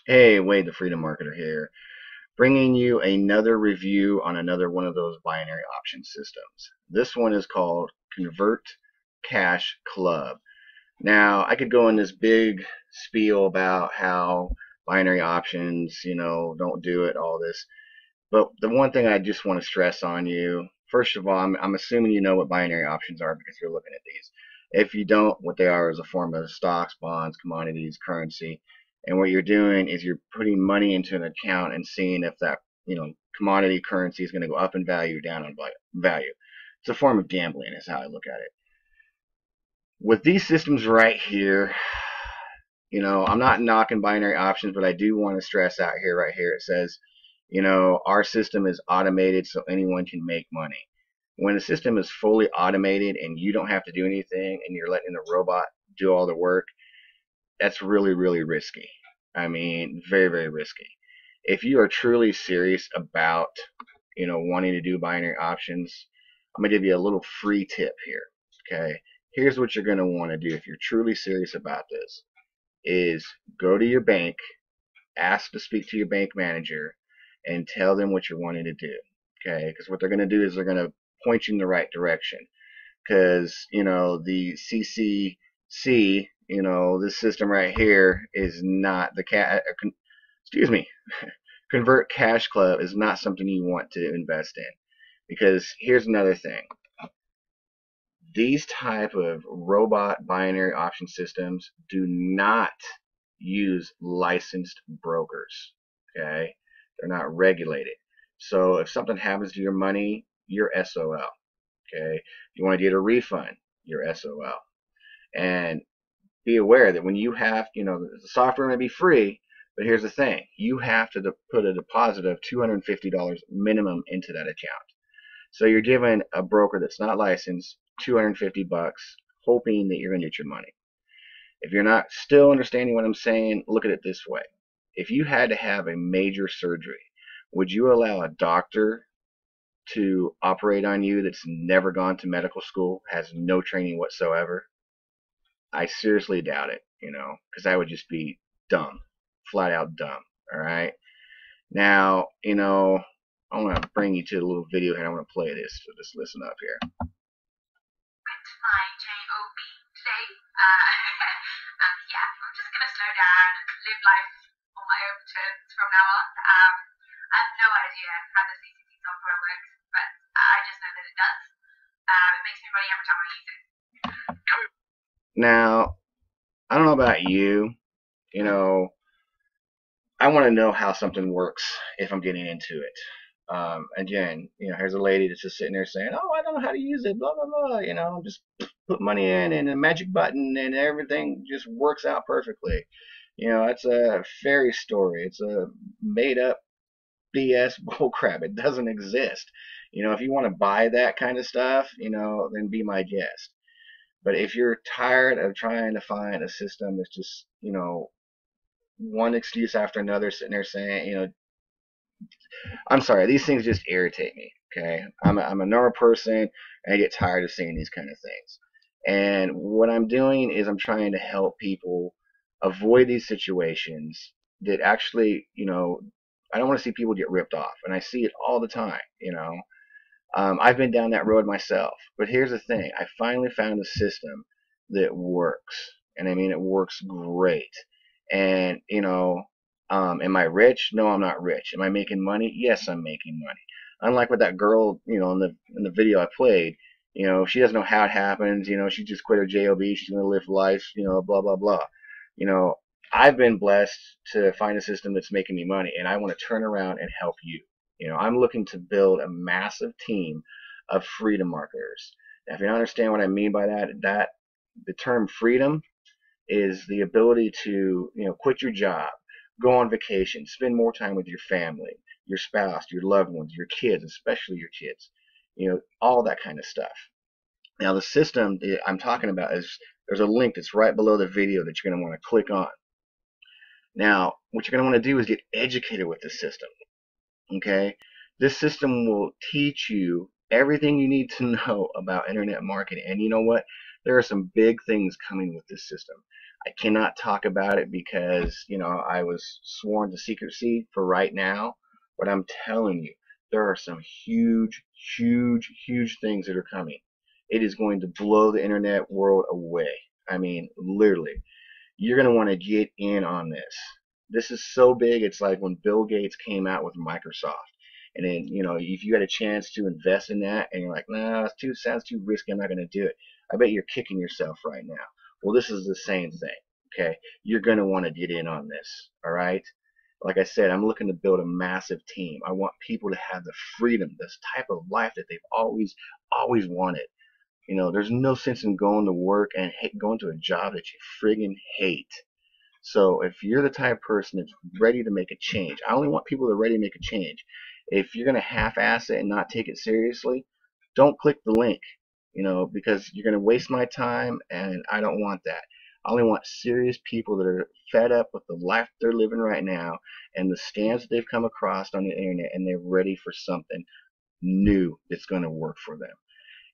Hey, Wade, the Freedom Marketer here, bringing you another review on another one of those binary option systems. This one is called Covert Cash Club. Now, I could go in this big spiel about how binary options, don't do it, all this. But the one thing I just want to stress on you, first of all, I'm assuming you know what binary options are because you're looking at these. If you don't, what they are is a form of stocks, bonds, commodities, currency. And what you're doing is you're putting money into an account and seeing if that, commodity currency is going to go up in value, down in value. It's a form of gambling, is how I look at it. With these systems right here, I'm not knocking binary options, but I do want to stress out here, right here, it says, our system is automated so anyone can make money. When a system is fully automated and you don't have to do anything and you're letting the robot do all the work, that's really, really risky. I mean, very, very risky. If you are truly serious about, wanting to do binary options, I'm going to give you a little free tip here. Okay. Here's what you're going to want to do if you're truly serious about this is go to your bank, ask to speak to your bank manager, and tell them what you're wanting to do. Okay, because what they're going to do is they're going to point you in the right direction. Because the CCC, this system right here is not the excuse me, Convert Cash Club is not something you want to invest in. Because here's another thing: these type of robot binary option systems do not use licensed brokers. Okay, they're not regulated. So if something happens to your money, you're SOL. Okay, if you want to get a refund, you're SOL. And be aware that when you have, the software may be free, but here's the thing: you have to put a deposit of $250 minimum into that account. So you're giving a broker that's not licensed 250 bucks, hoping that you're going to get your money. If you're not still understanding what I'm saying, look at it this way. If you had to have a major surgery, would you allow a doctor to operate on you that's never gone to medical school, has no training whatsoever? I seriously doubt it, because that would just be dumb, flat out dumb. All right. Now, I want to bring you to a little video here. I want to play this, so just listen up here. My job today. And yeah, I'm just going to slow down and live life on my own terms from now on. I have no idea how the CCC software works, but I just know that it does. It makes me money every time I use it. Now, I don't know about you, you know, I want to know how something works if I'm getting into it. Again, here's a lady that's just sitting there saying, "Oh, I don't know how to use it," blah blah blah. Just put money in and a magic button and everything just works out perfectly. It's a fairy story. It's a made up BS bullcrap. It doesn't exist. If you want to buy that kind of stuff, then be my guest. But if you're tired of trying to find a system that's just, one excuse after another, sitting there saying, I'm sorry, these things just irritate me. Okay, I'm a normal person, and I get tired of seeing these kind of things. And what I'm doing is I'm trying to help people avoid these situations that actually, I don't want to see people get ripped off, and I see it all the time. I've been down that road myself. But here's the thing: I finally found a system that works, and I mean it works great. And am I rich? No, I'm not rich. Am I making money? Yes, I'm making money. Unlike with that girl, in the video I played, she doesn't know how it happens. She just quit her job. She's gonna live life. Blah blah blah. You know, I've been blessed to find a system that's making me money, and I want to turn around and help you. I'm looking to build a massive team of freedom marketers. Now, if you don't understand what I mean by that the term freedom is the ability to, quit your job, go on vacation, spend more time with your family, your spouse, your loved ones, your kids, especially your kids, all that kind of stuff. Now, the system I'm talking about is there's a link that's right below the video that you're going to want to click on. Now, what you're going to want to do is get educated with the system. Okay, this system will teach you everything you need to know about internet marketing. And you know what? There are some big things coming with this system. I cannot talk about it because, I was sworn to secrecy for right now. But I'm telling you, there are some huge, huge, huge things that are coming. It is going to blow the internet world away. I mean, literally. You're going to want to get in on this. This is so big. It's like when Bill Gates came out with Microsoft. And then, if you had a chance to invest in that and you're like, nah, sounds too risky. I'm not going to do it. I bet you're kicking yourself right now. Well, this is the same thing. Okay. You're going to want to get in on this. All right. Like I said, I'm looking to build a massive team. I want people to have the freedom, this type of life that they've always wanted. There's no sense in going to work and going to a job that you friggin' hate. So if you're the type of person that's ready to make a change, I only want people that are ready to make a change. If you're going to half-ass it and not take it seriously, don't click the link, because you're going to waste my time, and I don't want that. I only want serious people that are fed up with the life they're living right now and the scams that they've come across on the internet, and they're ready for something new that's going to work for them.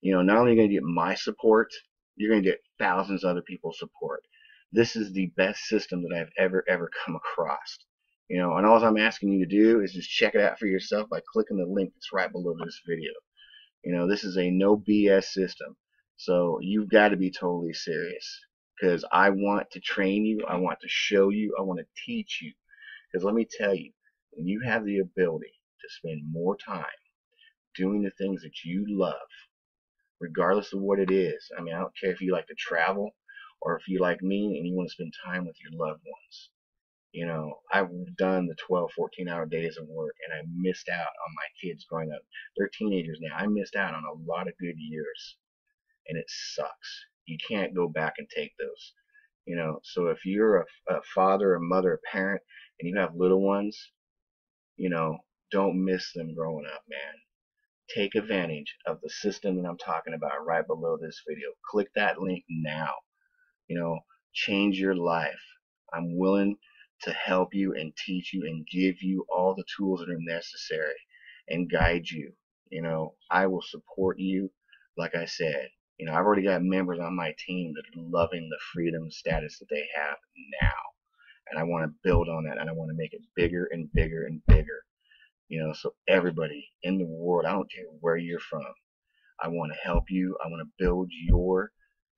Not only are you going to get my support, you're going to get thousands of other people's support. This is the best system that I've ever come across. And all I'm asking you to do is just check it out for yourself by clicking the link that's right below this video. This is a no BS system. So you've got to be totally serious, because I want to train you, I want to show you, I want to teach you. Because let me tell you, when you have the ability to spend more time doing the things that you love, regardless of what it is. I mean, I don't care if you like to travel or if you like me and you want to spend time with your loved ones. I've done the 12, 14-hour days of work, and I missed out on my kids growing up. They're teenagers now. I missed out on a lot of good years, and it sucks. You can't go back and take those. So if you're a father, a mother, a parent, and you have little ones, don't miss them growing up, man. Take advantage of the system that I'm talking about right below this video. Click that link now. Change your life. I'm willing to help you and teach you and give you all the tools that are necessary and guide you. I will support you. Like I said, I've already got members on my team that are loving the freedom status that they have now. And I want to build on that, and I want to make it bigger and bigger and bigger. So everybody in the world, I don't care where you're from, I want to help you. I want to build your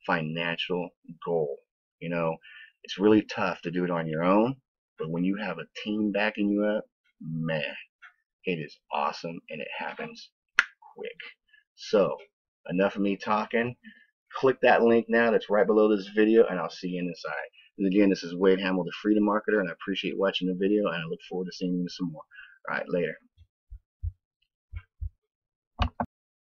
financial goal. It's really tough to do it on your own, but when you have a team backing you up, man, it is awesome, and it happens quick. So enough of me talking. Click that link now that's right below this video, and I'll see you inside. And again, this is Wade Hamill, the Freedom Marketer, and I appreciate watching the video, and I look forward to seeing you some more. All right, later.